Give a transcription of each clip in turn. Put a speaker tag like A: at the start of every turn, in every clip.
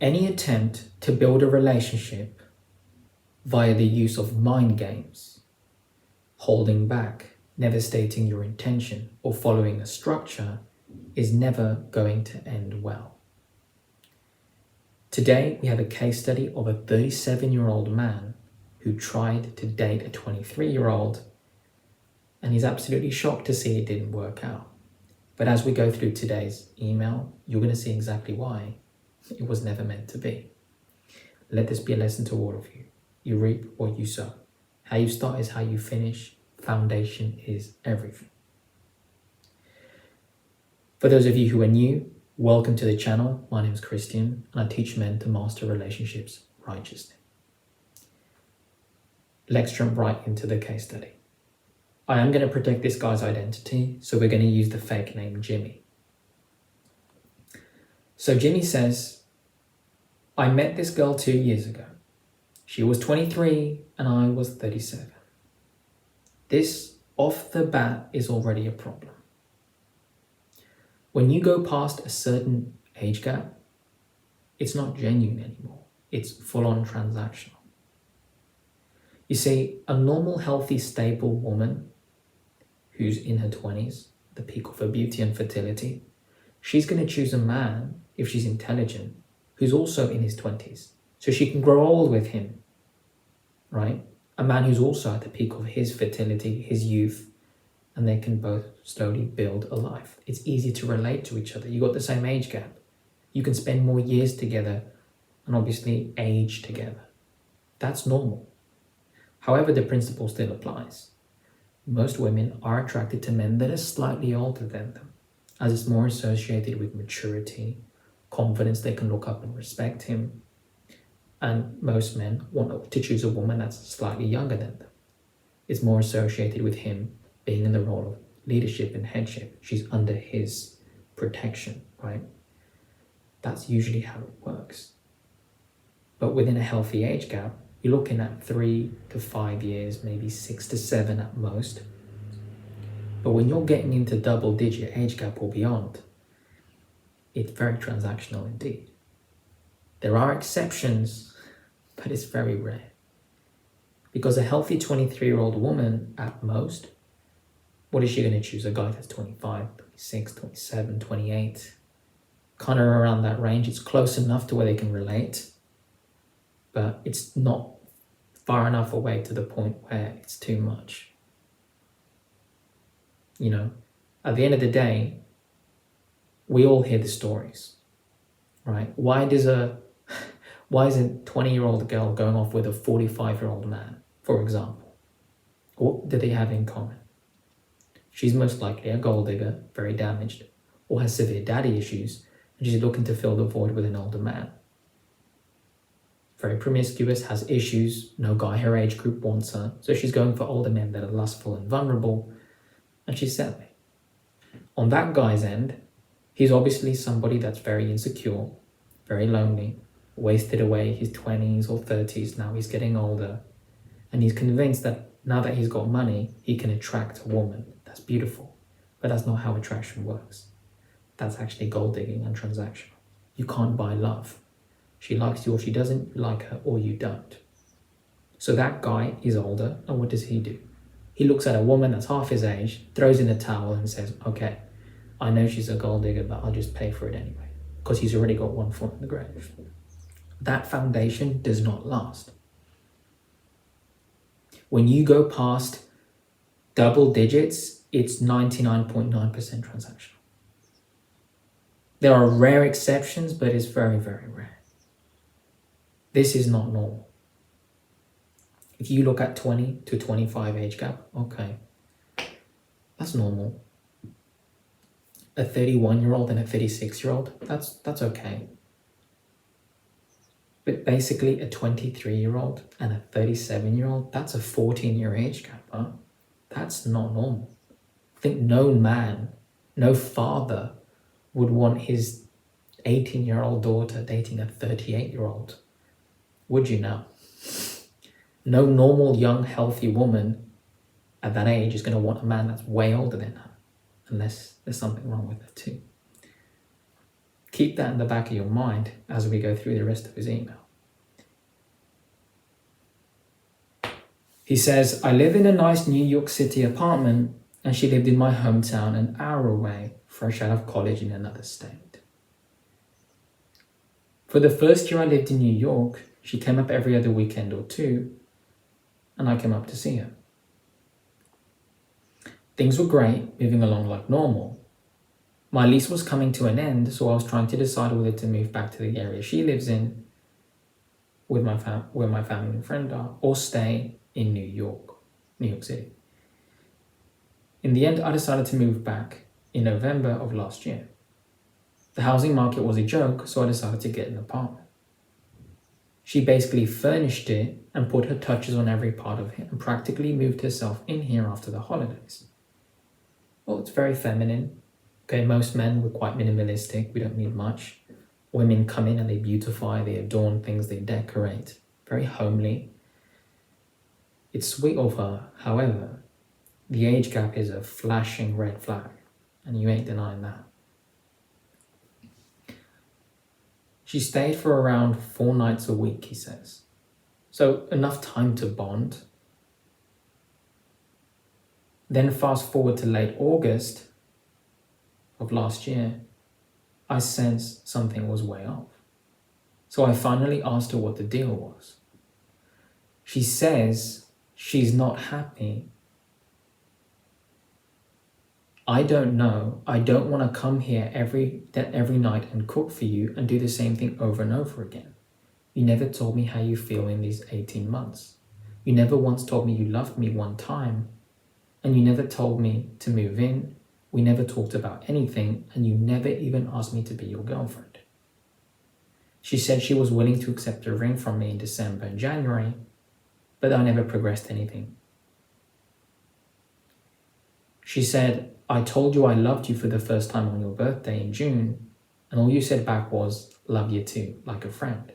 A: Any attempt to build a relationship via the use of mind games, holding back, never stating your intention, or following a structure is never going to end well. Today, we have a case study of a 37-year-old man who tried to date a 23-year-old, and he's absolutely shocked to see it didn't work out. But as we go through today's email, you're going to see exactly why it was never meant to be. Let this be a lesson to all of you. You reap what you sow. How you start is how you finish. Foundation is everything. For those of you who are new, welcome to the channel. My name is Christian, and I teach men to master relationships righteously. Let's jump right into the case study. I am going to protect this guy's identity, so we're going to use the fake name Jimmy. So Jimmy says, I met this girl 2 years ago. She was 23 and I was 37. This, off the bat, is already a problem. When you go past a certain age gap, it's not genuine anymore. It's full-on transactional. You see, a normal, healthy, stable woman who's in her 20s, the peak of her beauty and fertility, she's going to choose a man, if she's intelligent, who's also in his 20s. So she can grow old with him, right? A man who's also at the peak of his fertility, his youth, and they can both slowly build a life. It's easy to relate to each other. You got the same age gap. You can spend more years together and obviously age together. That's normal. However, the principle still applies. Most women are attracted to men that are slightly older than them, as it's more associated with maturity, confidence, they can look up and respect him. And most men want to choose a woman that's slightly younger than them. It's more associated with him being in the role of leadership and headship. She's under his protection, right? That's usually how it works. But within a healthy age gap, you're looking at 3 to 5 years, maybe 6 to 7 at most. But when you're getting into double-digit age gap or beyond, it's very transactional indeed. There are exceptions, but it's very rare. Because a healthy 23-year-old woman, at most, what is she going to choose? A guy that's 25, 26, 27, 28, kind of around that range. It's close enough to where they can relate, but it's not far enough away to the point where it's too much. You know, at the end of the day, we all hear the stories, right? Why is a 20-year-old girl going off with a 45-year-old man, for example? What do they have in common? She's most likely a gold digger, very damaged, or has severe daddy issues, and she's looking to fill the void with an older man. Very promiscuous, has issues, no guy her age group wants her, so she's going for older men that are lustful and vulnerable, and she's settling. On that guy's end, he's obviously somebody that's very insecure, very lonely, wasted away his 20s or 30s, now he's getting older, and he's convinced that now that he's got money, he can attract a woman that's beautiful. But that's not how attraction works. That's actually gold digging and transactional. You can't buy love. She likes you or she doesn't like her, or you don't. So that guy is older, and what does he do? He looks at a woman that's half his age, throws in a towel and says, okay, I know she's a gold digger, but I'll just pay for it anyway, because he's already got one foot in the grave. That foundation does not last. When you go past double digits, it's 99.9% transactional. There are rare exceptions, but it's very, very rare. This is not normal. If you look at 20 to 25 age gap, okay, that's normal. A 31-year-old and a 36-year-old, that's okay. But basically a 23-year-old and a 37-year-old, that's a 14-year age gap, huh? That's not normal. I think no man, no father would want his 18-year-old daughter dating a 38-year-old. Would you now? No normal, young, healthy woman at that age is going to want a man that's way older than her, unless there's something wrong with her too. Keep that in the back of your mind as we go through the rest of his email. He says, I live in a nice New York City apartment, and she lived in my hometown an hour away, fresh out of college in another state. For the first year I lived in New York, she came up every other weekend or two, and I came up to see her. Things were great, moving along like normal. My lease was coming to an end, so I was trying to decide whether to move back to the area she lives in, where my family and friend are, or stay in New York City. In the end, I decided to move back in November of last year. The housing market was a joke, so I decided to get an apartment. She basically furnished it and put her touches on every part of it and practically moved herself in here after the holidays. Well, it's very feminine. Okay, most men were quite minimalistic. We don't need much. Women come in and they beautify, they adorn things, they decorate. Very homely. It's sweet of her. However, the age gap is a flashing red flag, and you ain't denying that. She stayed for around 4 nights a week, he says. So enough time to bond. Then fast forward to late August of last year, I sensed something was way off. So I finally asked her what the deal was. She says she's not happy. I don't know. I don't want to come here every night and cook for you and do the same thing over and over again. You never told me how you feel in these 18 months. You never once told me you loved me one time, and you never told me to move in. We never talked about anything, and you never even asked me to be your girlfriend. She said she was willing to accept a ring from me in December and January, but I never progressed anything. She said, I told you I loved you for the first time on your birthday in June, and all you said back was, love you too, like a friend.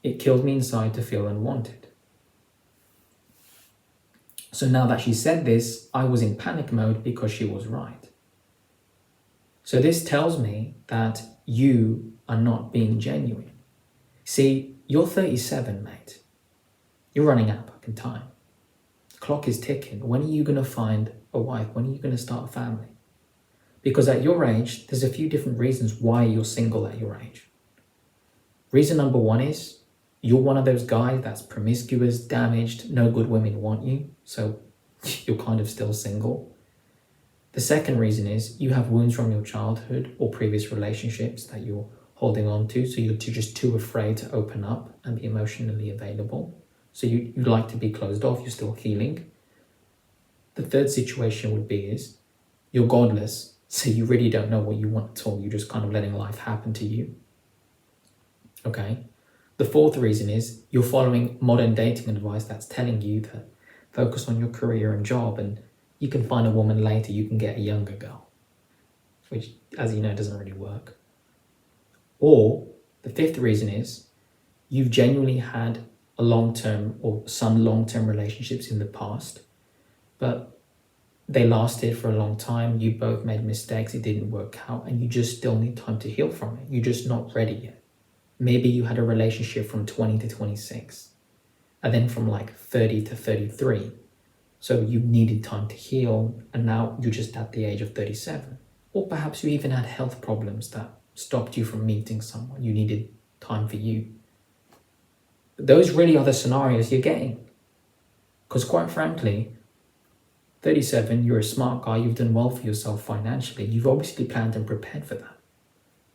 A: It killed me inside to feel unwanted. So now that she said this, I was in panic mode because she was right. So this tells me that you are not being genuine. See, you're 37, mate. You're running out of time. The clock is ticking. When are you going to find a wife? When are you going to start a family? Because at your age, there's a few different reasons why you're single at your age. Reason number one is you're one of those guys that's promiscuous, damaged, no good women want you, so you're kind of still single. The second reason is you have wounds from your childhood or previous relationships that you're holding on to, so you're just too afraid to open up and be emotionally available. So you like to be closed off, you're still healing. The third situation would be is you're godless, so you really don't know what you want at all. You're just kind of letting life happen to you. Okay? The fourth reason is you're following modern dating advice that's telling you to focus on your career and job, and you can find a woman later, you can get a younger girl, which, as you know, doesn't really work. Or the fifth reason is you've genuinely had a long-term or some long-term relationships in the past, but they lasted for a long time. You both made mistakes, it didn't work out, and you just still need time to heal from it. You're just not ready yet. Maybe you had a relationship from 20 to 26, and then from like 30 to 33. So you needed time to heal, and now you're just at the age of 37. Or perhaps you even had health problems that stopped you from meeting someone. You needed time for you. But those really are the scenarios you're getting. Because quite frankly, 37, you're a smart guy, you've done well for yourself financially. You've obviously planned and prepared for that.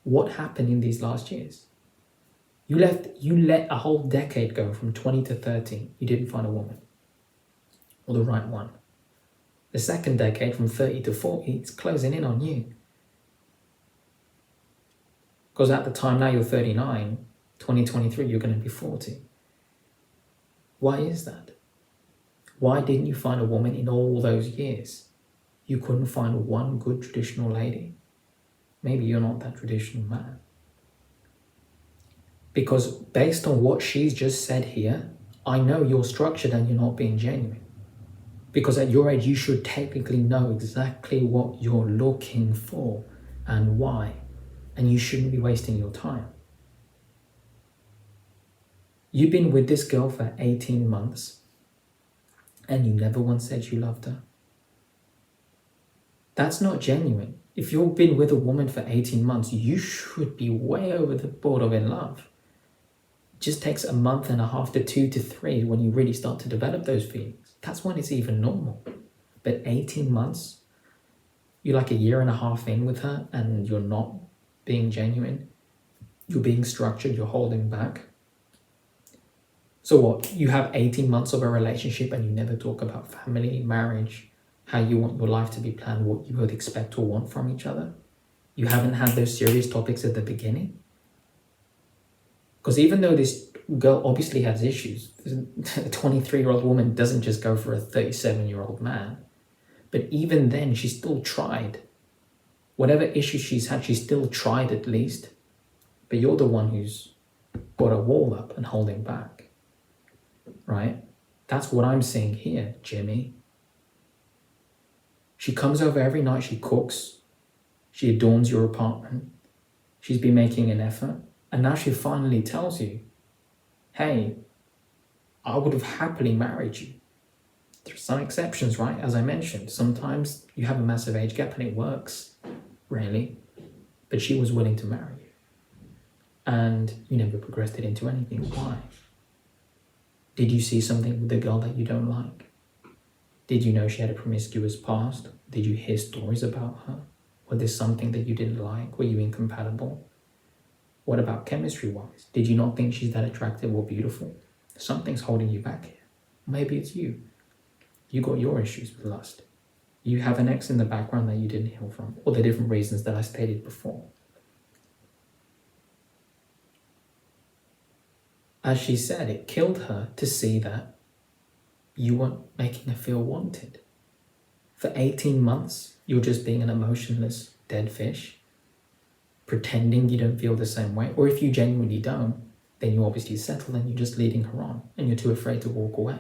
A: What happened in these last years? You let a whole decade go from 20 to 30. You didn't find a woman, or the right one. The second decade from 30 to 40, it's closing in on you. Because at the time now you're 39, 2023, you're going to be 40. Why is that? Why didn't you find a woman in all those years? You couldn't find one good traditional lady. Maybe you're not that traditional man. Because based on what she's just said here, I know you're structured and you're not being genuine. Because at your age, you should technically know exactly what you're looking for. and why, and you shouldn't be wasting your time. You've been with this girl for 18 months and you never once said you loved her. That's not genuine. If you've been with a woman for 18 months, you should be way over the board of in love. It just takes a month and a half to 2 to 3 when you really start to develop those feelings. That's when it's even normal. But 18 months, you're like a year and a half in with her and you're not being genuine. You're being structured, you're holding back. So what? You have 18 months of a relationship and you never talk about family, marriage, how you want your life to be planned, what you both expect or want from each other. You haven't had those serious topics at the beginning. Because even though this girl obviously has issues, a 23-year-old woman doesn't just go for a 37-year-old man. But even then, she still tried. Whatever issues she's had, she still tried at least. But you're the one who's got a wall up and holding back. Right? That's what I'm seeing here, Jimmy. She comes over every night, she cooks, she adorns your apartment, she's been making an effort, and now she finally tells you, hey, I would have happily married you. There's some exceptions, right? As I mentioned, sometimes you have a massive age gap and it works, really, but she was willing to marry you. And you never progressed it into anything. Why? Did you see something with the girl that you don't like? Did you know she had a promiscuous past? Did you hear stories about her? Was there something that you didn't like? Were you incompatible? What about chemistry-wise? Did you not think she's that attractive or beautiful? Something's holding you back here. Maybe it's you. You got your issues with lust. You have an ex in the background that you didn't heal from, or the different reasons that I stated before. As she said, it killed her to see that you weren't making her feel wanted. For 18 months, you're just being an emotionless dead fish, pretending you don't feel the same way. Or if you genuinely don't, then you obviously settle and you're just leading her on and you're too afraid to walk away.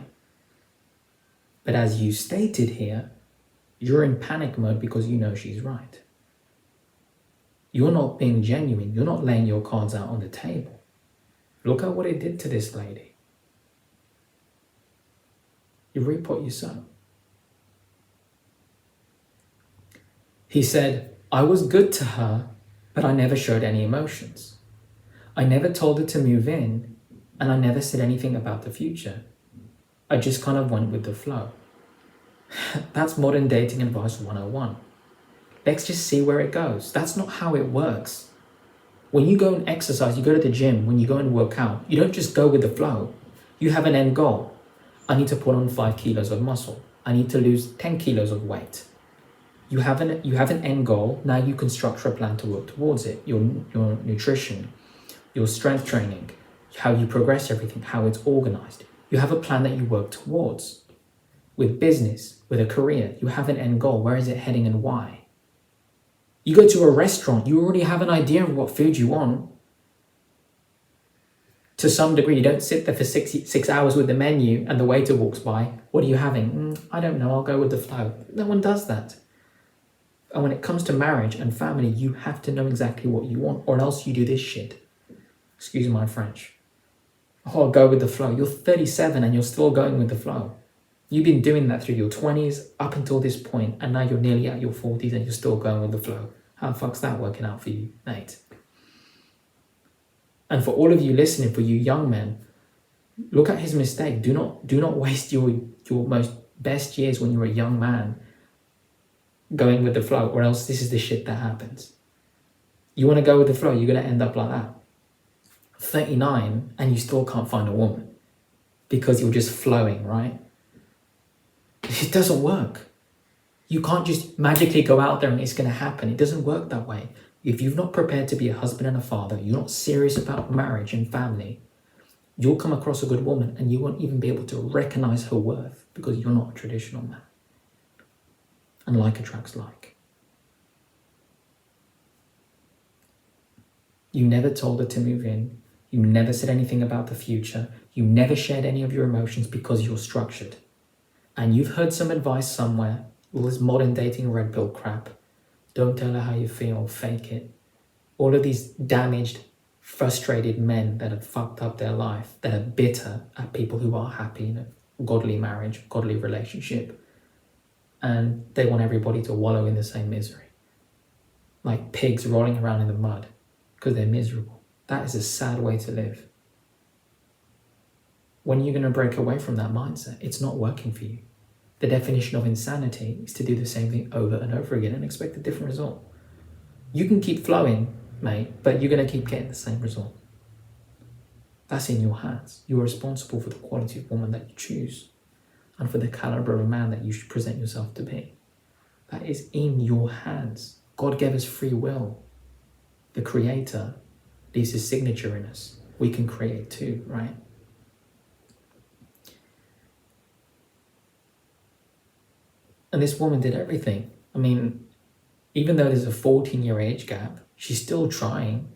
A: But as you stated here, you're in panic mode because you know she's right. You're not being genuine. You're not laying your cards out on the table. Look at what it did to this lady. You reap what you sow. He said, I was good to her, but I never showed any emotions. I never told her to move in, and I never said anything about the future. I just kind of went with the flow. That's modern dating advice 101. Let's just see where it goes. That's not how it works. When you go and exercise, you go to the gym, when you go and work out, you don't just go with the flow. You have an end goal. I need to put on 5 kilos of muscle. I need to lose 10 kilos of weight. You have an end goal. Now you can structure a plan to work towards it. Your nutrition, your strength training, how you progress everything, how it's organized. You have a plan that you work towards. With business, with a career, you have an end goal. Where is it heading and why? You go to a restaurant, you already have an idea of what food you want. To some degree, you don't sit there for 6 hours with the menu and the waiter walks by. What are you having? I don't know, I'll go with the flow. No one does that. And when it comes to marriage and family, you have to know exactly what you want, or else you do this shit. Excuse my French. Oh, I'll go with the flow. You're 37 and you're still going with the flow. You've been doing that through your 20s up until this point, and now you're nearly at your 40s and you're still going with the flow. How the fuck's that working out for you, mate? And for all of you listening, for you young men, look at his mistake. Do not waste your most best years when you're a young man going with the flow, or else this is the shit that happens. You want to go with the flow, you're going to end up like that. 39 and you still can't find a woman because you're just flowing, right? It doesn't work. You can't just magically go out there and it's going to happen. It doesn't work that way. If you've not prepared to be a husband and a father, you're not serious about marriage and family, you'll come across a good woman and you won't even be able to recognize her worth because you're not a traditional man. And like attracts like. You never told her to move in. You never said anything about the future. You never shared any of your emotions because you're structured. And you've heard some advice somewhere, all this modern dating red pill crap, Don't tell her how you feel, fake it. All of these damaged, frustrated men that have fucked up their life, that are bitter at people who are happy in a godly marriage, godly relationship, and they want everybody to wallow in the same misery. Like pigs rolling around in the mud because they're miserable. That is a sad way to live. When are you going to break away from that mindset? It's not working for you. The definition of insanity is to do the same thing over and over again and expect a different result. You can keep flowing, mate, but you're going to keep getting the same result. That's in your hands. You're responsible for the quality of woman that you choose and for the caliber of man that you should present yourself to be. That is in your hands. God gave us free will. The Creator leaves His signature in us. We can create too, right? And this woman did everything. I mean, even though there's a 14-year age gap, she's still trying.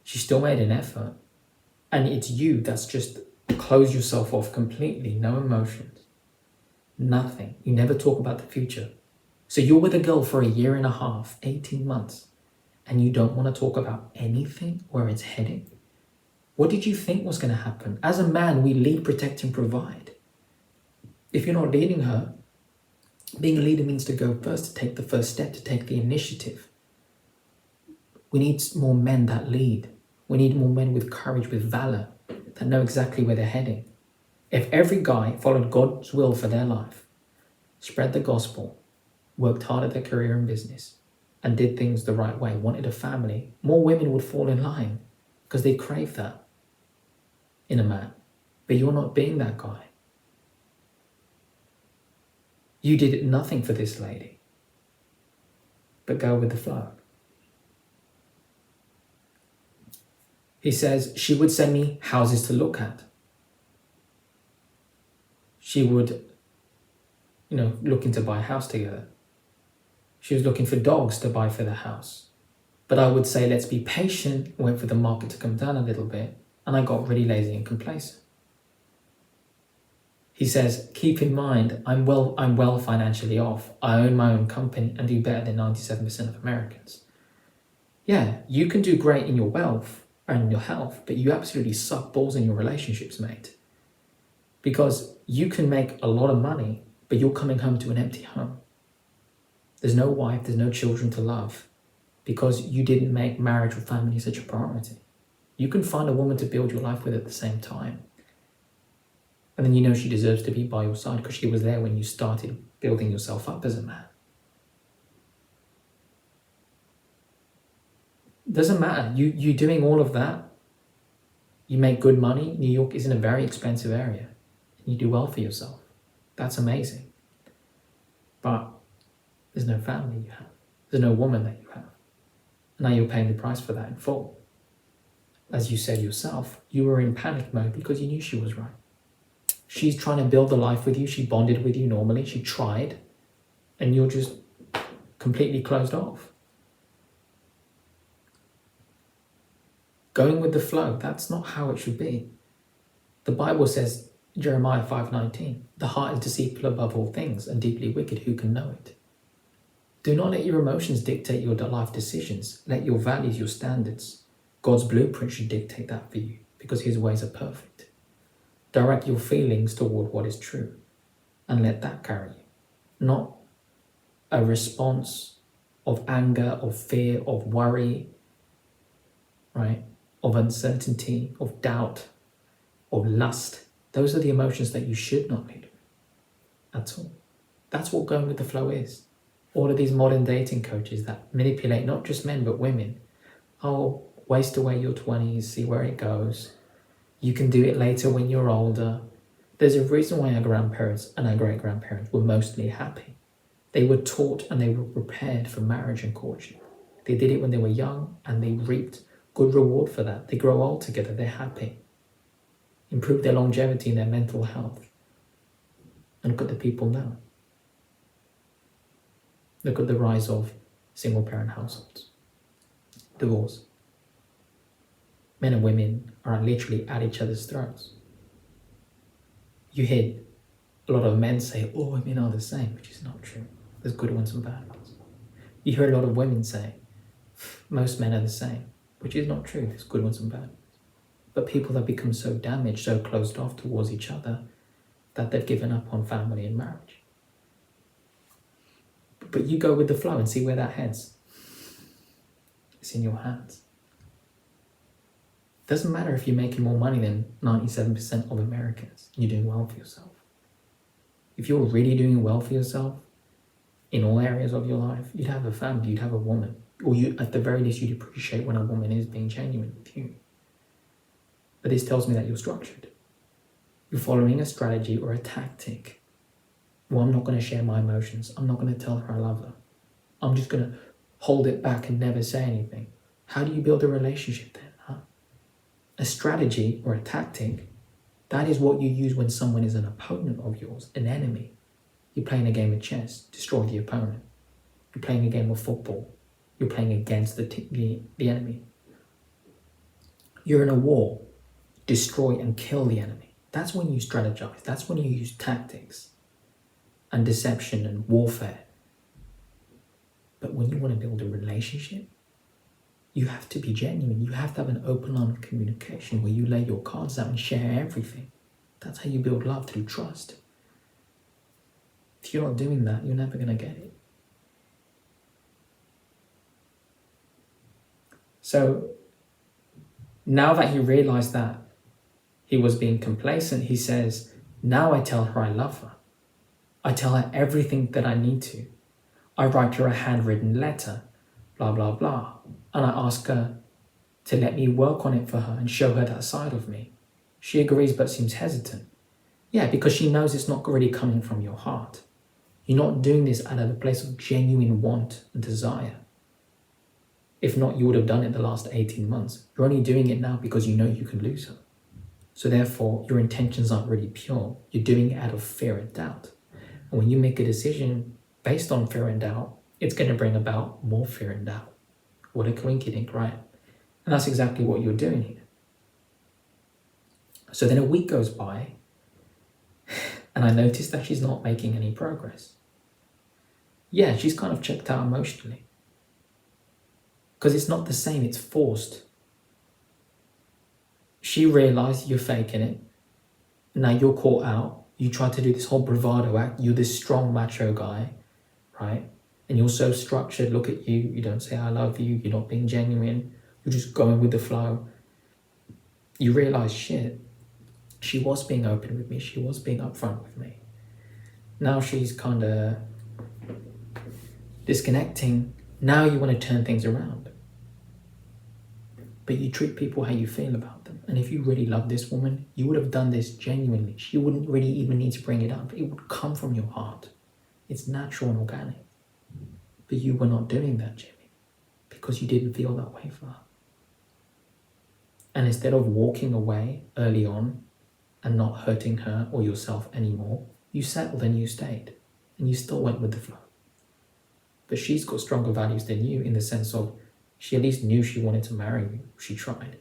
A: She still made an effort. And it's you that's just closed yourself off completely. No emotions. Nothing. You never talk about the future. So you're with a girl for a year and a half, 18 months, and you don't want to talk about anything, where it's heading? What did you think was going to happen? As a man, we lead, protect, and provide. If you're not leading her, being a leader means to go first, to take the first step, to take the initiative. We need more men that lead. We need more men with courage, with valor, that know exactly where they're heading. If every guy followed God's will for their life, spread the gospel, worked hard at their career and business, and did things the right way, wanted a family, more women would fall in line because they crave that in a man. But you're not being that guy. You did nothing for this lady, but go with the flow. He says, she would send me houses to look at. She would, looking to buy a house together. She was looking for dogs to buy for the house. But I would say, let's be patient, wait for the market to come down a little bit. And I got really lazy and complacent. He says, keep in mind, I'm well financially off. I own my own company and do better than 97% of Americans. Yeah, you can do great in your wealth and your health, but you absolutely suck balls in your relationships, mate. Because you can make a lot of money, but you're coming home to an empty home. There's no wife, there's no children to love, because you didn't make marriage or family such a priority. You can find a woman to build your life with at the same time. And then she deserves to be by your side because she was there when you started building yourself up as a man. Doesn't matter. You doing all of that. You make good money. New York isn't a very expensive area. And you do well for yourself. That's amazing. But there's no family you have. There's no woman that you have. And now you're paying the price for that in full. As you said yourself, you were in panic mode because you knew she was right. She's trying to build a life with you. She bonded with you normally. She tried. And you're just completely closed off. Going with the flow, that's not how it should be. The Bible says, Jeremiah 5:19, the heart is deceitful above all things and deeply wicked. Who can know it? Do not let your emotions dictate your life decisions. Let your values, your standards, God's blueprint should dictate that for you because His ways are perfect. Direct your feelings toward what is true and let that carry you. Not a response of anger, of fear, of worry, right? Of uncertainty, of doubt, of lust. Those are the emotions that you should not lead with at all. That's what going with the flow is. All of these modern dating coaches that manipulate not just men but women. Oh, waste away your 20s, see where it goes. You can do it later when you're older. There's a reason why our grandparents and our great-grandparents were mostly happy. They were taught and they were prepared for marriage and courtship. They did it when they were young and they reaped good reward for that. They grow old together, they're happy. Improve their longevity and their mental health. And look at the people now. Look at the rise of single-parent households. Divorce. Men and women are literally at each other's throats. You hear a lot of men say, oh, women are the same, which is not true. There's good ones and bad ones. You hear a lot of women say, most men are the same, which is not true. There's good ones and bad ones. But people have become so damaged, so closed off towards each other, that they've given up on family and marriage. But you go with the flow and see where that heads. It's in your hands. Doesn't matter if you're making more money than 97% of Americans. You're doing well for yourself. If you're really doing well for yourself in all areas of your life, you'd have a family, you'd have a woman, or you, at the very least, you'd appreciate when a woman is being genuine with you. But this tells me that you're structured. You're following a strategy or a tactic. Well, I'm not going to share my emotions. I'm not going to tell her I love her. I'm just going to hold it back and never say anything. How do you build a relationship then? A strategy or a tactic, that is what you use when someone is an opponent of yours, an enemy. You're playing a game of chess, destroy the opponent. You're playing a game of football. You're playing against the enemy. You're in a war, destroy and kill the enemy. That's when you strategize. That's when you use tactics and deception and warfare. But when you want to build a relationship, you have to be genuine. You have to have an open line of communication where you lay your cards out and share everything. That's how you build love, through trust. If you're not doing that, you're never going to get it. So now that he realized that he was being complacent, he says, now I tell her I love her. I tell her everything that I need to. I write her a handwritten letter, blah, blah, blah. And I ask her to let me work on it for her and show her that side of me. She agrees but seems hesitant. Yeah, because she knows it's not really coming from your heart. You're not doing this out of a place of genuine want and desire. If not, you would have done it the last 18 months. You're only doing it now because you know you can lose her. So therefore, your intentions aren't really pure. You're doing it out of fear and doubt. And when you make a decision based on fear and doubt, it's going to bring about more fear and doubt. What a coinkydink, right? And that's exactly what you're doing here. So then a week goes by, and I notice that she's not making any progress. Yeah, she's kind of checked out emotionally. Because it's not the same, it's forced. She realized you're faking it. Now you're caught out. You try to do this whole bravado act. You're this strong macho guy, right? And you're so structured. Look at you. You don't say I love you. You're not being genuine. You're just going with the flow. You realize, shit, she was being open with me. She was being upfront with me. Now she's kind of disconnecting. Now you want to turn things around. But you treat people how you feel about them. And if you really love this woman, you would have done this genuinely. She wouldn't really even need to bring it up. It would come from your heart. It's natural and organic. But you were not doing that, Jimmy, because you didn't feel that way for her. And instead of walking away early on and not hurting her or yourself anymore, you settled and you stayed. And you still went with the flow. But she's got stronger values than you, in the sense of she at least knew she wanted to marry you. She tried.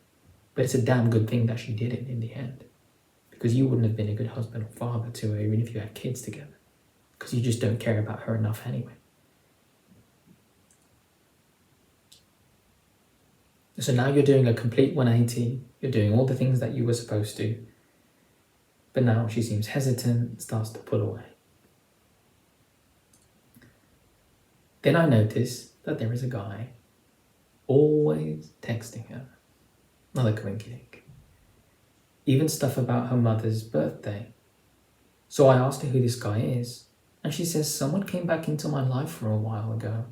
A: But it's a damn good thing that she did it in the end. Because you wouldn't have been a good husband or father to her, even if you had kids together. Because you just don't care about her enough anyway. So now you're doing a complete 180. You're doing all the things that you were supposed to. But now she seems hesitant, starts to pull away. Then I notice that there is a guy always texting her. Another coinkydink. Even stuff about her mother's birthday. So I asked her who this guy is, and she says someone came back into my life for a while ago.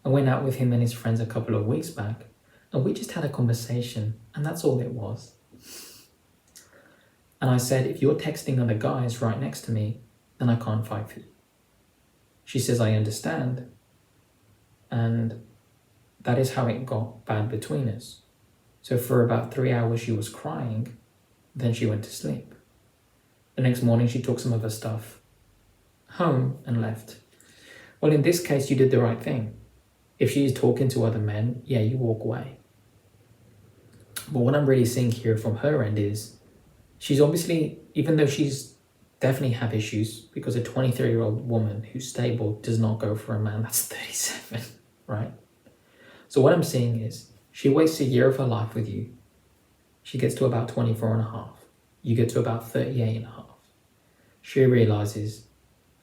A: I went out with him and his friends a couple of weeks back, and we just had a conversation, and that's all it was. And I said, if you're texting other guys right next to me, then I can't fight for you. She says, I understand. And that is how it got bad between us. So for about 3 hours she was crying, then she went to sleep. The next morning she took some of her stuff home and left. Well, in this case, you did the right thing. If she's talking to other men, yeah, you walk away. But what I'm really seeing here from her end is, she's obviously, even though she's definitely have issues because a 23-year-old woman who's stable does not go for a man that's 37, right? So what I'm saying is she wastes a year of her life with you. She gets to about 24 and a half. You get to about 38 and a half. She realizes,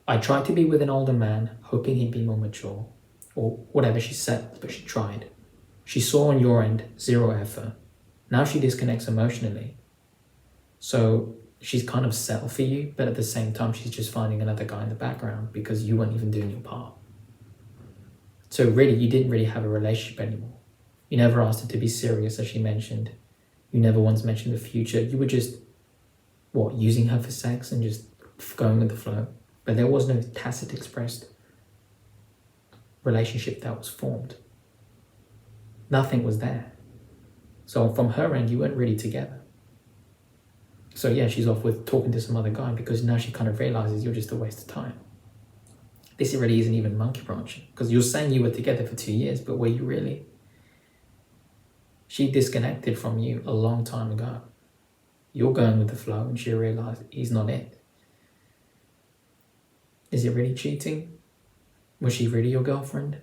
A: I tried to be with an older man, hoping he'd be more mature, or whatever she said, but she tried. She saw on your end zero effort. Now she disconnects emotionally. So she's kind of settled for you, but at the same time, she's just finding another guy in the background because you weren't even doing your part. So really, you didn't really have a relationship anymore. You never asked her to be serious, as she mentioned. You never once mentioned the future. You were just, using her for sex and just going with the flow. But there was no tacit expressed relationship that was formed. Nothing was there. So from her end, you weren't really together. So yeah, she's off with talking to some other guy because now she kind of realizes you're just a waste of time. This really isn't even monkey branching because you're saying you were together for 2 years, but were you really? She disconnected from you a long time ago. You're going with the flow and she realized he's not it. Is it really cheating? Was she really your girlfriend?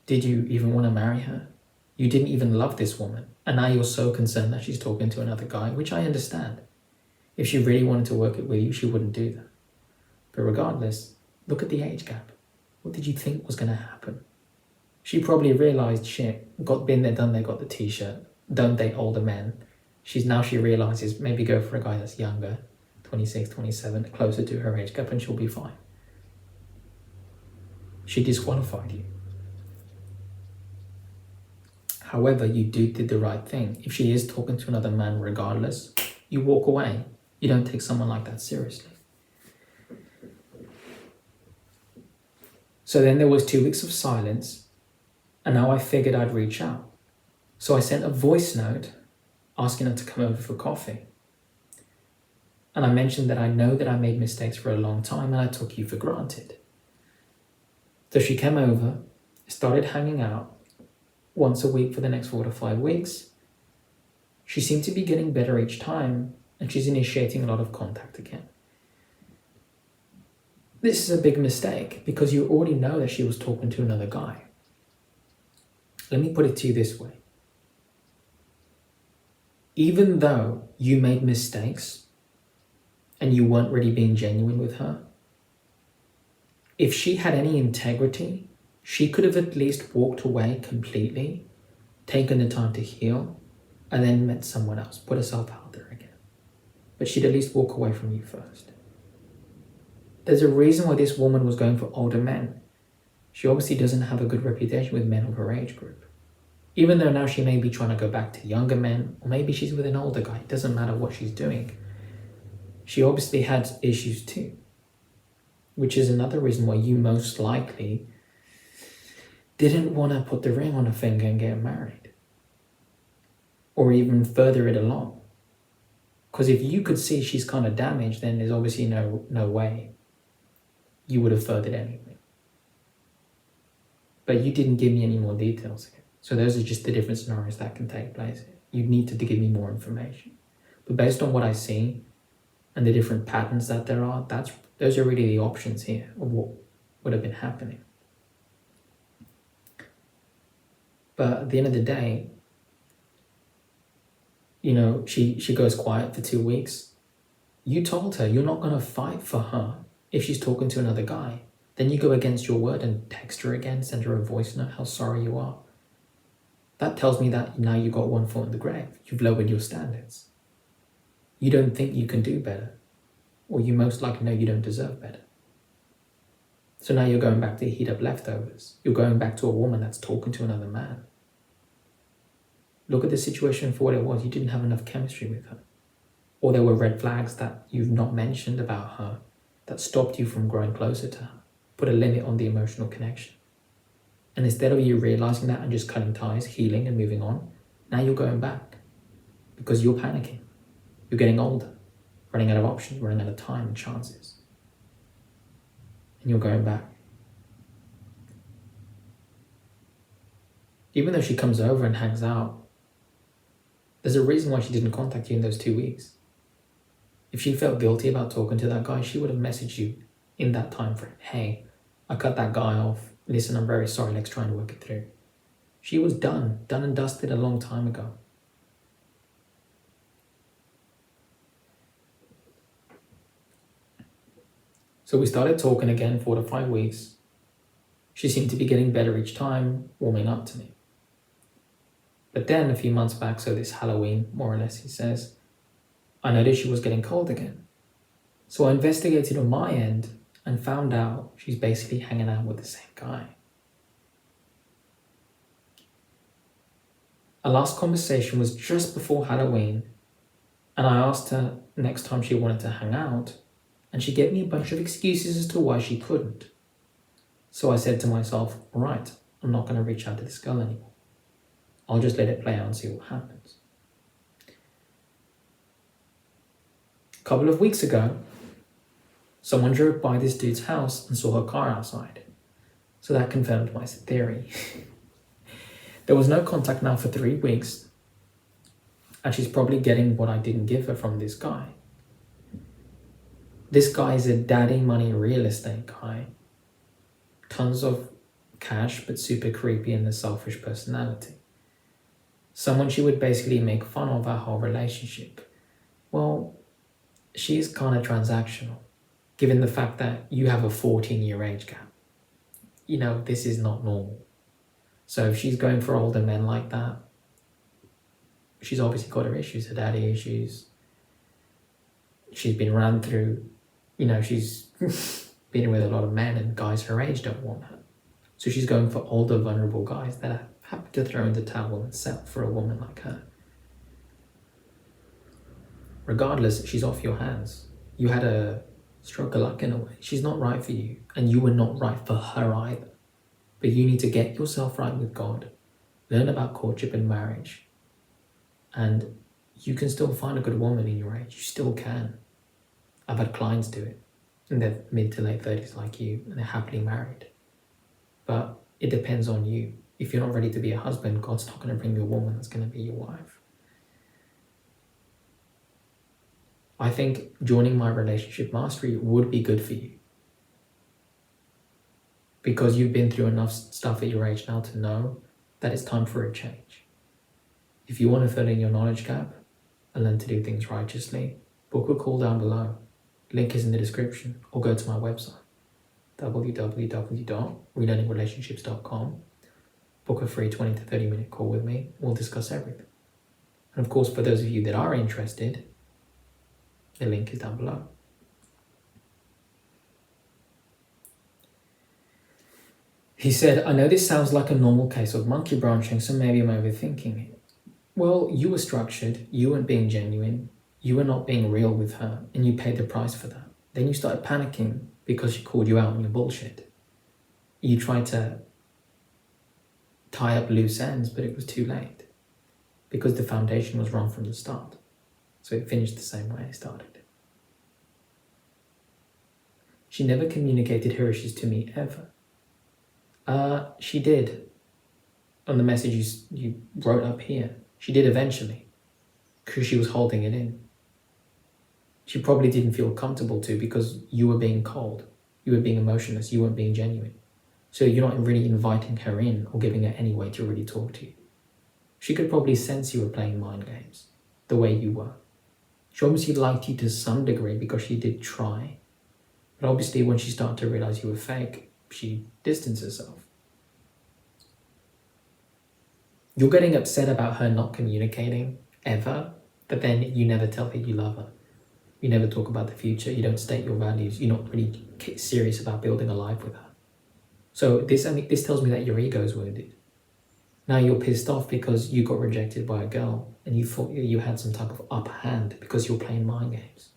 A: Did you even want to marry her? You didn't even love this woman, and now you're so concerned that she's talking to another guy, which I understand. If she really wanted to work it with you, she wouldn't do that. But regardless, look at the age gap. What did you think was going to happen? She probably realized, been there, done there, got the t-shirt, don't date older men. She realizes maybe go for a guy that's younger, 26, 27, closer to her age gap, and she'll be fine. She disqualified you. However, you did the right thing. If she is talking to another man regardless, you walk away. You don't take someone like that seriously. So then there was 2 weeks of silence, and now I figured I'd reach out. So I sent a voice note asking her to come over for coffee. And I mentioned that I know that I made mistakes for a long time and I took you for granted. So she came over, started hanging out once a week for the next 4 to 5 weeks. She seemed to be getting better each time, and she's initiating a lot of contact again. This is a big mistake because you already know that she was talking to another guy. Let me put it to you this way. Even though you made mistakes and you weren't really being genuine with her, if she had any integrity, she could have at least walked away completely, taken the time to heal, and then met someone else, put herself out there again. But she'd at least walk away from you first. There's a reason why this woman was going for older men. She obviously doesn't have a good reputation with men of her age group. Even though now she may be trying to go back to younger men, or maybe she's with an older guy, it doesn't matter what she's doing. She obviously had issues too, which is another reason why you most likely didn't want to put the ring on her finger and get married, or even further it along. Because if you could see she's kind of damaged, then there's obviously no way you would have furthered anything. But you didn't give me any more details here. So those are just the different scenarios that can take place. You needed to give me more information. But based on what I see and the different patterns that there are, those are really the options here of what would have been happening. But at the end of the day, she goes quiet for 2 weeks. You told her you're not going to fight for her if she's talking to another guy. Then you go against your word and text her again, send her a voice note, how sorry you are. That tells me that now you got one foot in the grave. You've lowered your standards. You don't think you can do better, or you most likely know you don't deserve better. So now you're going back to heat up leftovers. You're going back to a woman that's talking to another man. Look at the situation for what it was. You didn't have enough chemistry with her. Or there were red flags that you've not mentioned about her that stopped you from growing closer to her. Put a limit on the emotional connection. And instead of you realizing that and just cutting ties, healing and moving on, now you're going back because you're panicking. You're getting older, running out of options, running out of time and chances. And you're going back. Even though she comes over and hangs out, there's a reason why she didn't contact you in those 2 weeks. If she felt guilty about talking to that guy, she would have messaged you in that time frame. Hey, I cut that guy off. Listen, I'm very sorry. Let's try and work it through. She was done and dusted a long time ago. So we started talking again 4 to 5 weeks. She seemed to be getting better each time, warming up to me. But then a few months back, so this Halloween, more or less, he says, I noticed she was getting cold again. So I investigated on my end and found out she's basically hanging out with the same guy. Our last conversation was just before Halloween, and I asked her next time she wanted to hang out, and she gave me a bunch of excuses as to why she couldn't. So I said to myself, right, I'm not going to reach out to this girl anymore. I'll just let it play out and see what happens. A couple of weeks ago, someone drove by this dude's house and saw her car outside. So that confirmed my theory. There was no contact now for 3 weeks, and she's probably getting what I didn't give her from this guy. This guy is a daddy money real estate guy. Tons of cash, but super creepy and a selfish personality. Someone she would basically make fun of our whole relationship. Well, she's kind of transactional, given the fact that you have a 14-year age gap. You know, this is not normal. So if she's going for older men like that, she's obviously got her issues, her daddy issues. She's been ran through, she's been with a lot of men, and guys her age don't want her. So she's going for older, vulnerable guys that are happy to throw in the towel and settle for a woman like her. Regardless, she's off your hands. You had a stroke of luck in a way. She's not right for you, and you were not right for her either. But you need to get yourself right with God, learn about courtship and marriage, and you can still find a good woman in your age. You still can. I've had clients do it in their mid to late 30s like you, and they're happily married. But it depends on you. If you're not ready to be a husband, God's not going to bring you a woman that's going to be your wife. I think joining my relationship mastery would be good for you, because you've been through enough stuff at your age now to know that it's time for a change. If you want to fill in your knowledge gap and learn to do things righteously, book a call down below. Link is in the description, or go to my website, www.relearningrelationships.com. Book a free 20 to 30 minute call with me. We'll discuss everything. And of course, for those of you that are interested, the link is down below. He said, I know this sounds like a normal case of monkey branching, so maybe I'm overthinking it. Well, you were structured, you weren't being genuine, you were not being real with her, and you paid the price for that. Then you started panicking because she called you out on your bullshit. You tried to tie up loose ends, but it was too late, because the foundation was wrong from the start. So it finished the same way it started. She never communicated her issues to me ever. She did. On the message you wrote up here. She did eventually, because she was holding it in. She probably didn't feel comfortable to, because you were being cold. You were being emotionless. You weren't being genuine. So you're not really inviting her in or giving her any way to really talk to you. She could probably sense you were playing mind games, the way you were. She obviously liked you to some degree because she did try. But obviously when she started to realize you were fake, she distanced herself. You're getting upset about her not communicating ever, but then you never tell her you love her. You never talk about the future. You don't state your values. You're not really serious about building a life with her. So this tells me that your ego is wounded. Now you're pissed off because you got rejected by a girl and you thought you had some type of upper hand because you're playing mind games.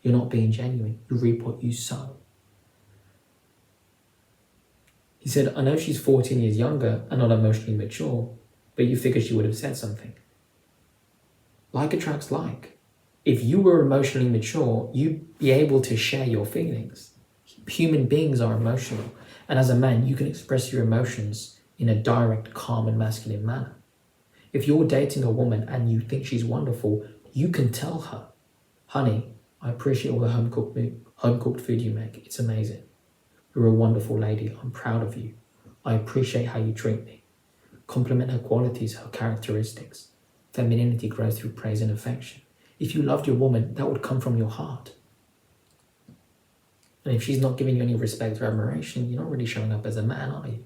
A: You're not being genuine. You reap what you sow. He said, I know she's 14 years younger and not emotionally mature, but you figure she would have said something. Like attracts like. If you were emotionally mature, you'd be able to share your feelings. Human beings are emotional. And as a man, you can express your emotions in a direct, calm, and masculine manner. If you're dating a woman and you think she's wonderful, you can tell her, honey, I appreciate all the home cooked food you make. It's amazing. You're a wonderful lady. I'm proud of you. I appreciate how you treat me. Compliment her qualities, her characteristics. Femininity grows through praise and affection. If you loved your woman, that would come from your heart. And if she's not giving you any respect or admiration, you're not really showing up as a man, are you?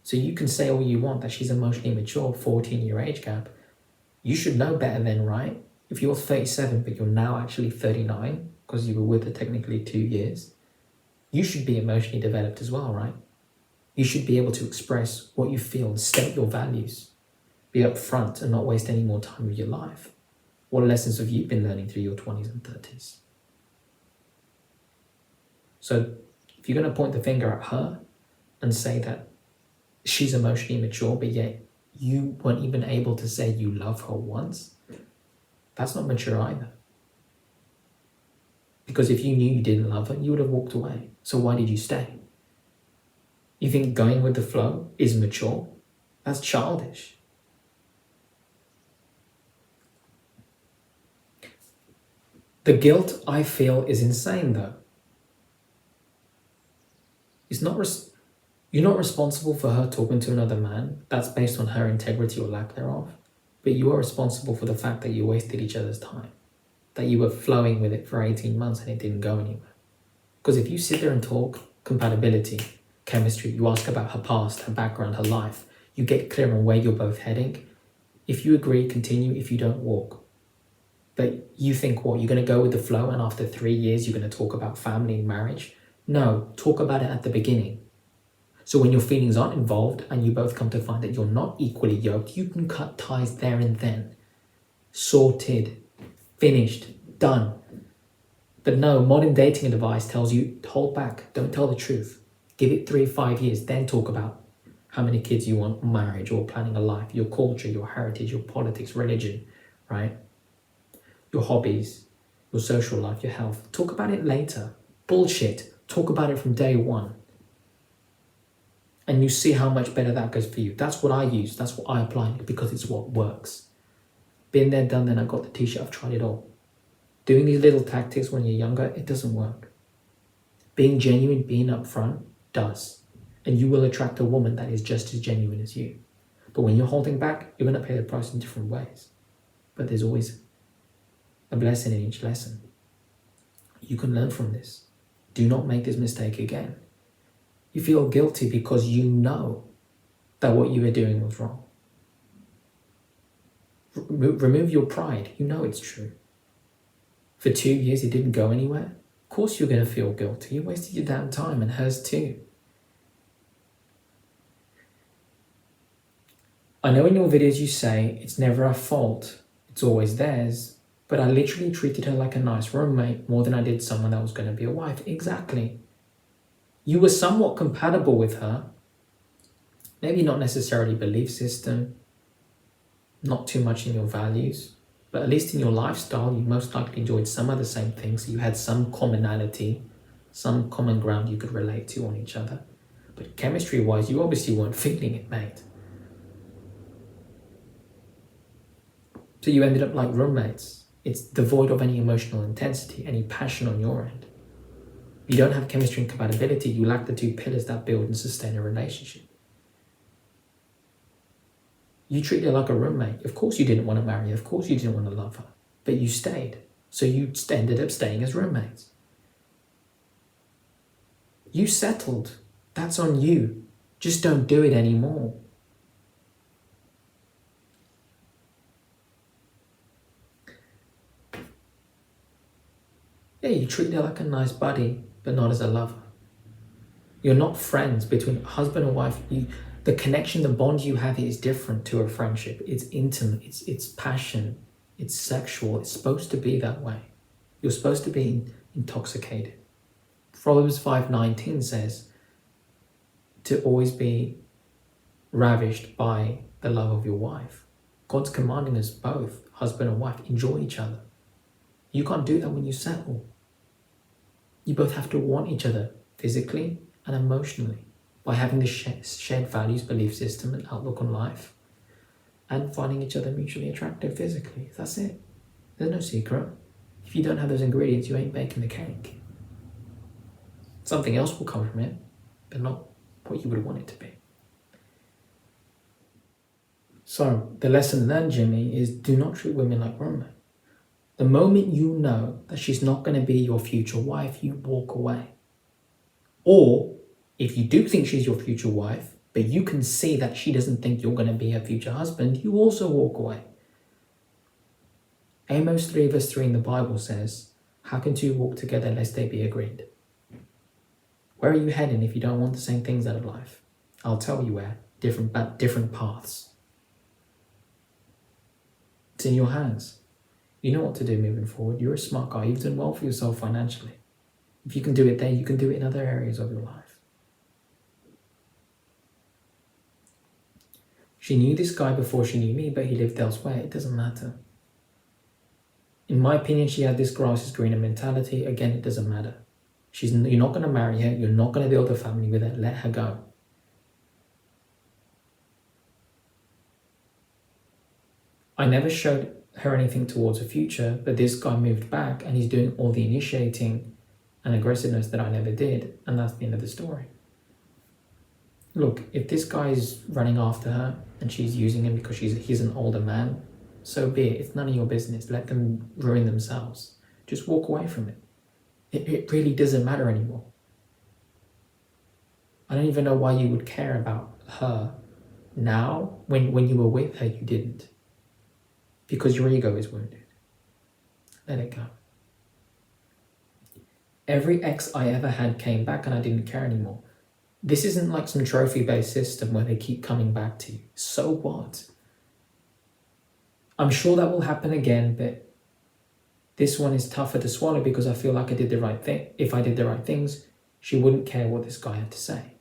A: So you can say all you want that she's emotionally mature, 14-year age gap. You should know better then, right? If you're 37 but you're now actually 39 because you were with her technically 2 years, you should be emotionally developed as well, right? You should be able to express what you feel and state your values. Be upfront and not waste any more time of your life. What lessons have you been learning through your 20s and 30s? So if you're going to point the finger at her and say that she's emotionally mature, but yet you weren't even able to say you love her once, that's not mature either. Because if you knew you didn't love her, you would have walked away. So why did you stay? You think going with the flow is mature? That's childish. The guilt I feel is insane though. You're not responsible for her talking to another man. That's based on her integrity or lack thereof. But you are responsible for the fact that you wasted each other's time. That you were flowing with it for 18 months and it didn't go anywhere. Because if you sit there and talk compatibility, chemistry, you ask about her past, her background, her life, you get clear on where you're both heading. If you agree, continue. If you don't, walk. But you think what? You're going to go with the flow and after 3 years you're going to talk about family and marriage? No, talk about it at the beginning. So when your feelings aren't involved and you both come to find that you're not equally yoked, you can cut ties there and then. Sorted, finished, done. But no, modern dating advice tells you, hold back, don't tell the truth. Give it 3-5 years, then talk about how many kids you want, marriage, or planning a life, your culture, your heritage, your politics, religion, right? Your hobbies, your social life, your health. Talk about it later. Bullshit. Talk about it from day one. And you see how much better that goes for you. That's what I use. That's what I apply because it's what works. Been there, done that. I got the t-shirt. I've tried it all. Doing these little tactics when you're younger, it doesn't work. Being genuine, being upfront does. And you will attract a woman that is just as genuine as you. But when you're holding back, you're going to pay the price in different ways. But there's always a blessing in each lesson. You can learn from this. Do not make this mistake again. You feel guilty because you know that what you were doing was wrong. Remove your pride. You know it's true. For 2 years, it didn't go anywhere. Of course you're going to feel guilty. You wasted your damn time and hers too. I know in your videos you say it's never our fault. It's always theirs. But I literally treated her like a nice roommate more than I did someone that was going to be a wife. Exactly. You were somewhat compatible with her. Maybe not necessarily belief system, not too much in your values, but at least in your lifestyle, you most likely enjoyed some of the same things. You had some commonality, some common ground you could relate to on each other. But chemistry-wise, you obviously weren't feeling it, mate. So you ended up like roommates. It's devoid of any emotional intensity, any passion on your end. You don't have chemistry and compatibility. You lack the two pillars that build and sustain a relationship. You treat her like a roommate. Of course you didn't want to marry her. Of course you didn't want to love her. But you stayed. So you ended up staying as roommates. You settled. That's on you. Just don't do it anymore. Yeah, you treat her like a nice buddy, but not as a lover. You're not friends between husband and wife. The connection, the bond you have is different to a friendship. It's intimate, it's passion, it's sexual. It's supposed to be that way. You're supposed to be intoxicated. Proverbs 5:19 says to always be ravished by the love of your wife. God's commanding us both, husband and wife, enjoy each other. You can't do that when you settle. You both have to want each other physically and emotionally by having the shared values, belief system, and outlook on life, and finding each other mutually attractive physically. That's it. There's no secret. If you don't have those ingredients, you ain't baking the cake. Something else will come from it, but not what you would want it to be. So the lesson learned, Jimmy, is do not treat women like Roman. The moment you know that she's not going to be your future wife, you walk away. Or if you do think she's your future wife, but you can see that she doesn't think you're going to be her future husband, you also walk away. Amos 3 verse 3 in the Bible says, how can two walk together lest they be agreed? Where are you heading if you don't want the same things out of life? I'll tell you where, different paths. It's in your hands. You know what to do moving forward. You're a smart guy. You've done well for yourself financially. If you can do it there, you can do it in other areas of your life. She knew this guy before she knew me, but he lived elsewhere. It doesn't matter. In my opinion, she had this grass is greener mentality. Again, it doesn't matter. You're not going to marry her. You're not going to build a family with her. Let her go. I never showed her anything towards a future, but this guy moved back and he's doing all the initiating and aggressiveness that I never did, and that's the end of the story. Look, if this guy is running after her and she's using him because he's an older man, so be it. It's none of your business. Let them ruin themselves. Just walk away from it. It really doesn't matter anymore. I don't even know why you would care about her now when you were with her, you didn't. Because your ego is wounded. Let it go. Every ex I ever had came back and I didn't care anymore. This isn't like some trophy-based system where they keep coming back to you. So what? I'm sure that will happen again, but this one is tougher to swallow because I feel like I did the right thing. If I did the right things, she wouldn't care what this guy had to say.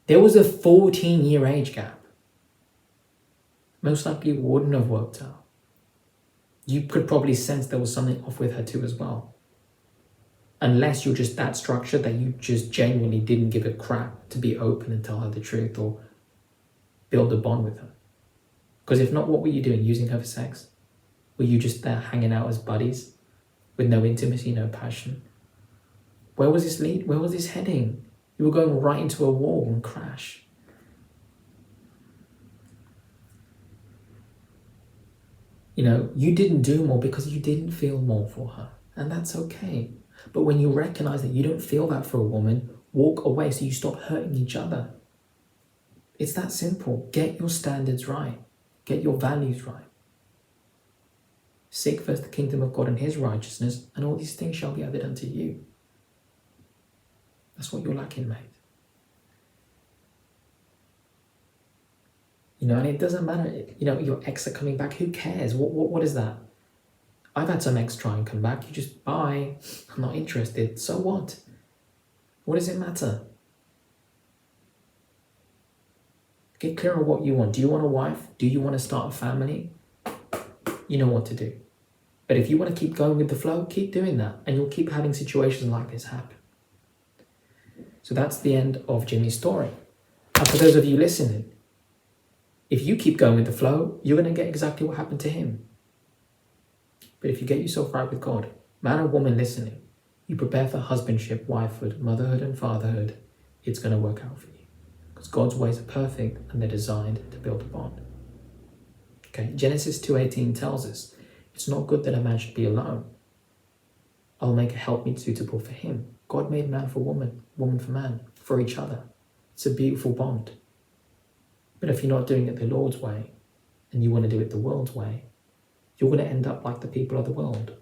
A: There was a 14-year age gap. Most likely it wouldn't have worked out. You could probably sense there was something off with her too as well. Unless you're just that structured that you just genuinely didn't give a crap to be open and tell her the truth or build a bond with her. Because if not, what were you doing? Using her for sex? Were you just there hanging out as buddies with no intimacy, no passion? Where was this lead? Where was this heading? You were going right into a wall and crash. You know, you didn't do more because you didn't feel more for her. And that's okay. But when you recognize that you don't feel that for a woman, walk away so you stop hurting each other. It's that simple. Get your standards right. Get your values right. Seek first the kingdom of God and his righteousness, and all these things shall be added unto you. That's what you're lacking, mate. You know, and it doesn't matter, you know, your ex are coming back. Who cares? What is that? I've had some ex try and come back. You just, bye. I'm not interested. So what? What does it matter? Get clear on what you want. Do you want a wife? Do you want to start a family? You know what to do. But if you want to keep going with the flow, keep doing that. And you'll keep having situations like this happen. So that's the end of Jimmy's story. And for those of you listening, if you keep going with the flow, you're going to get exactly what happened to him. But if you get yourself right with God, man or woman listening, you prepare for husbandship, wifehood, motherhood, and fatherhood, it's going to work out for you. Because God's ways are perfect and they're designed to build a bond. Okay, Genesis 2:18 tells us, it's not good that a man should be alone. I'll make a helpmeet suitable for him. God made man for woman, woman for man, for each other. It's a beautiful bond. But if you're not doing it the Lord's way, and you want to do it the world's way, you're going to end up like the people of the world.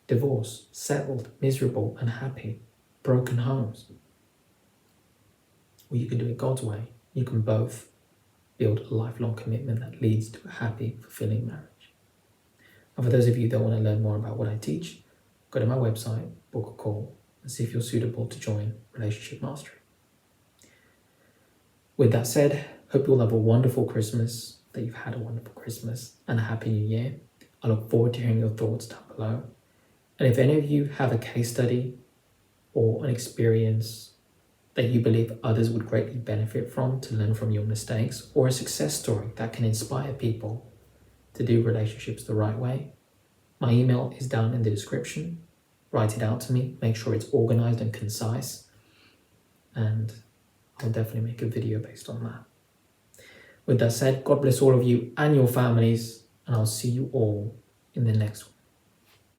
A: Divorced, settled, miserable, unhappy, broken homes. Or you can do it God's way. You can both build a lifelong commitment that leads to a happy, fulfilling marriage. And for those of you that want to learn more about what I teach, go to my website, book a call, and see if you're suitable to join Relationship Mastery. With that said, hope you all have a wonderful Christmas, that you've had a wonderful Christmas, and a Happy New Year. I look forward to hearing your thoughts down below. And if any of you have a case study or an experience that you believe others would greatly benefit from to learn from your mistakes, or a success story that can inspire people to do relationships the right way, My email is down in the description. Write it out to me. Make sure it's organized and concise. And I'll definitely make a video based on that. With that said, God bless all of you and your families, and I'll see you all in the next one.